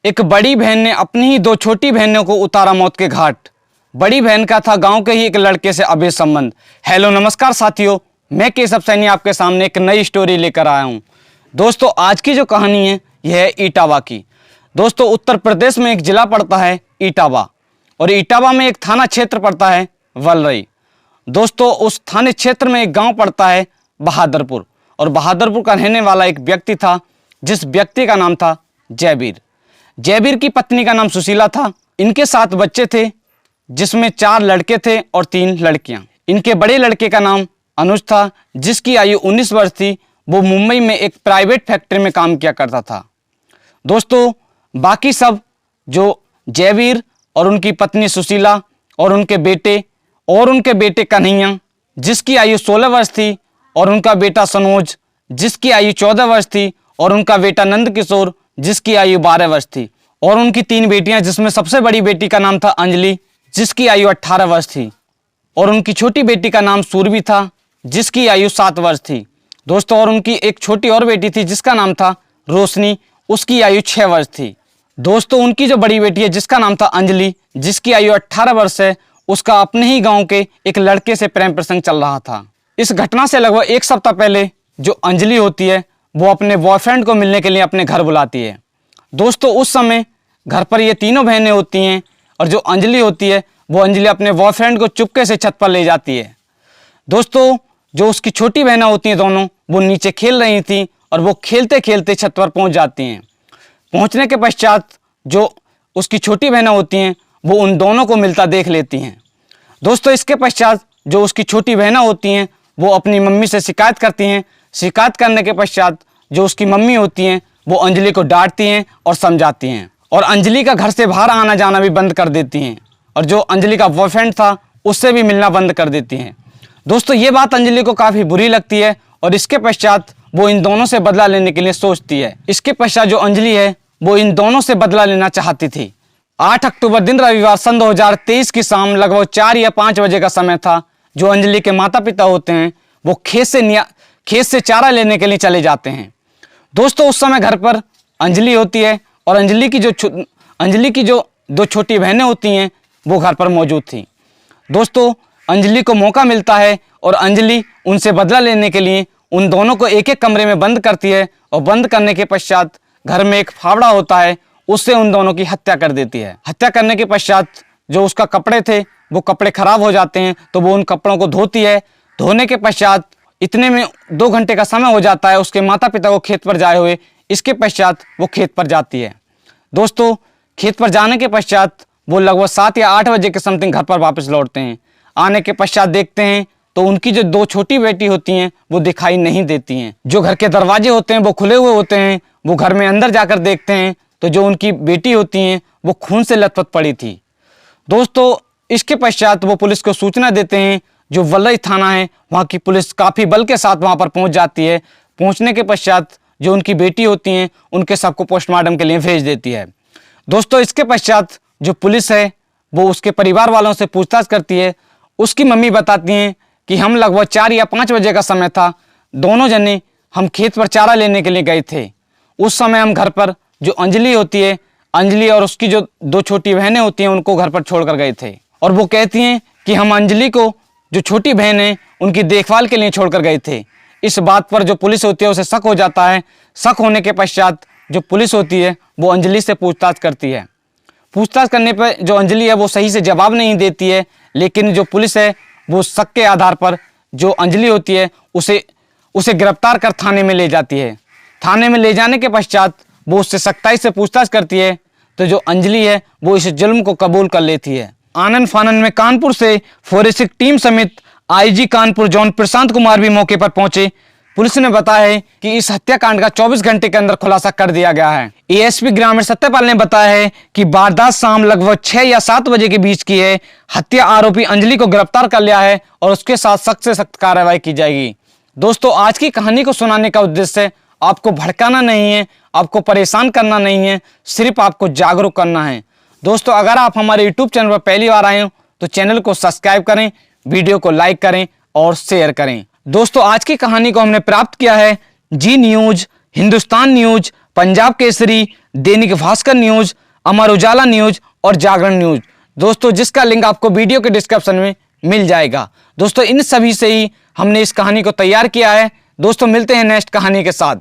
एक बड़ी बहन ने अपनी ही दो छोटी बहनों को उतारा मौत के घाट। बड़ी बहन का था गांव के ही एक लड़के से अवैध संबंध। हेलो नमस्कार साथियों, मैं केशव सैनी आपके सामने एक नई स्टोरी लेकर आया हूं। दोस्तों आज की जो कहानी है यह है इटावा की। दोस्तों उत्तर प्रदेश में एक जिला पड़ता है इटावा, और इटावा में एक थाना क्षेत्र पड़ता है वलरई। दोस्तों उस थाने क्षेत्र में एक गांव पड़ता है बहादुरपुर, और बहादुरपुर का रहने वाला एक व्यक्ति था जिस व्यक्ति का नाम था जयवीर। जयवीर की पत्नी का नाम सुशीला था। इनके 7 बच्चे थे जिसमें 4 लड़के थे और 3 लड़कियां। इनके बड़े लड़के का नाम अनुज था जिसकी आयु 19 वर्ष थी। वो मुंबई में एक प्राइवेट फैक्ट्री में काम किया करता था। दोस्तों बाकी सब जो जयवीर और उनकी पत्नी सुशीला और उनके बेटे कन्हैया जिसकी आयु 16 वर्ष थी, और उनका बेटा सनोज जिसकी आयु 14 वर्ष थी, और उनका बेटा नंद किशोर जिसकी आयु 12 वर्ष थी, और उनकी 3 बेटियां जिसमें सबसे बड़ी बेटी का नाम था अंजलि जिसकी आयु 18 वर्ष थी, और उनकी छोटी बेटी का नाम सूरभी था जिसकी आयु 7 वर्ष थी। दोस्तों और उनकी एक छोटी और बेटी थी जिसका नाम था रोशनी, उसकी आयु 6 वर्ष थी। दोस्तों उनकी जो बड़ी बेटी है जिसका नाम था अंजलि जिसकी आयु 18 वर्ष है, उसका अपने ही गांव के एक लड़के से प्रेम प्रसंग चल रहा था। इस घटना से लगभग 1 सप्ताह पहले जो अंजलि होती है वो अपने बॉयफ्रेंड को मिलने के लिए अपने घर बुलाती है। दोस्तों उस समय घर पर ये तीनों बहनें होती हैं, और जो अंजलि होती है वो अंजलि अपने बॉयफ्रेंड को चुपके से छत पर ले जाती है। दोस्तों जो उसकी छोटी बहनें होती हैं दोनों, वो नीचे खेल रही थी, और वो खेलते खेलते छत पर पहुंच जाती हैं। पहुंचने के पश्चात जो उसकी छोटी बहनें होती हैं वो उन दोनों को मिलता देख लेती हैं। दोस्तों इसके पश्चात जो उसकी छोटी बहनें होती हैं वो अपनी मम्मी से शिकायत करती हैं। शिकायत करने के पश्चात जो उसकी मम्मी होती हैं वो अंजलि को डांटती हैं और समझाती हैं, और अंजलि का घर से बाहर आना जाना भी बंद कर देती हैं, और जो अंजलि का बॉयफ्रेंड था उससे भी मिलना बंद कर देती हैं। दोस्तों ये बात अंजलि को काफ़ी बुरी लगती है, और इसके पश्चात वो इन दोनों से बदला लेने के लिए सोचती है। इसके पश्चात जो अंजलि है वो इन दोनों से बदला लेना चाहती थी। 8 अक्टूबर दिन रविवार सन 2023 की शाम लगभग 4 या 5 बजे का समय था। जो अंजलि के माता पिता होते हैं वो खेत से चारा लेने के लिए चले जाते हैं। दोस्तों उस समय घर पर अंजलि होती है, और अंजलि की जो 2 छोटी बहनें होती हैं वो घर पर मौजूद थी। दोस्तों अंजलि को मौका मिलता है, और अंजलि उनसे बदला लेने के लिए उन दोनों को एक-एक कमरे में बंद करती है, और बंद करने के पश्चात घर में एक फावड़ा होता है उससे उन दोनों की हत्या कर देती है। हत्या करने के पश्चात जो उसका कपड़े थे वो कपड़े खराब हो जाते हैं, तो वो उन कपड़ों को धोती है। धोने के पश्चात इतने में 2 घंटे का समय हो जाता है उसके माता पिता को खेत पर जाए हुए। इसके पश्चात वो खेत पर जाती है। दोस्तों खेत पर जाने के पश्चात वो लगभग 7 या 8 बजे के समथिंग घर पर वापस लौटते हैं। आने के पश्चात देखते हैं तो उनकी जो 2 छोटी बेटी होती हैं वो दिखाई नहीं देती हैं। जो घर के दरवाजे होते हैं वो खुले हुए होते हैं। वो घर में अंदर जाकर देखते हैं तो जो उनकी बेटी होती हैं वो खून से लथपथ पड़ी थी। दोस्तों इसके पश्चात वो पुलिस को सूचना देते हैं। जो वलरई थाना है वहाँ की पुलिस काफ़ी बल के साथ वहाँ पर पहुँच जाती है। पहुँचने के पश्चात जो उनकी बेटी होती हैं उनके सबको पोस्टमार्टम के लिए भेज देती है। दोस्तों इसके पश्चात जो पुलिस है वो उसके परिवार वालों से पूछताछ करती है। उसकी मम्मी बताती हैं कि हम लगभग 4 या 5 बजे का समय था, दोनों जने हम खेत पर चारा लेने के लिए गए थे। उस समय हम घर पर जो अंजलि होती है, अंजलि और उसकी जो 2 छोटी बहनें होती हैं उनको घर पर छोड़कर गए थे, और वो कहती हैं कि हम अंजलि को जो छोटी बहन है उनकी देखभाल के लिए छोड़कर गए थे। इस बात पर जो पुलिस होती है उसे शक हो जाता है। शक होने के पश्चात जो पुलिस होती है वो अंजलि से पूछताछ करती है। पूछताछ करने पर जो अंजलि है वो सही से जवाब नहीं देती है, लेकिन जो पुलिस है वो शक के आधार पर जो अंजलि होती है उसे गिरफ्तार कर थाने में ले जाती है। थाने में ले जाने के पश्चात वो उससे सख्ताई से पूछताछ करती है, तो जो अंजलि है वो इस जुल्म को कबूल कर लेती है। आनंद फानन में कानपुर से फोरेंसिक टीम समेत आईजी कानपुर जॉन प्रशांत कुमार भी मौके पर पहुंचे। पुलिस ने बताया है कि इस हत्याकांड का 24 घंटे के अंदर खुलासा कर दिया गया है। एएसपी ग्रामीण सत्यपाल ने बताया है कि वारदात शाम लगभग 6 या 7 बजे के बीच की है। हत्या आरोपी अंजलि को गिरफ्तार कर लिया है, और उसके साथ सख्त से सख्त कार्रवाई की जाएगी। दोस्तों आज की कहानी को सुनाने का उद्देश्य आपको भड़काना नहीं है, आपको परेशान करना नहीं है, सिर्फ आपको जागरूक करना है। दोस्तों अगर आप हमारे यूट्यूब चैनल पर पहली बार आए हो तो चैनल को सब्सक्राइब करें, वीडियो को लाइक करें और शेयर करें। दोस्तों आज की कहानी को हमने प्राप्त किया है जी news, Hindustan news, Punjab Kesari, Dainik Bhaskar news, Amar Ujala news और जागरण न्यूज। दोस्तों, जिसका लिंक आपको वीडियो के डिस्क्रिप्शन में मिल जाएगा। दोस्तों, इन सभी से ही हमने इस कहानी को तैयार किया है। दोस्तों, मिलते हैं नेक्स्ट कहानी के साथ।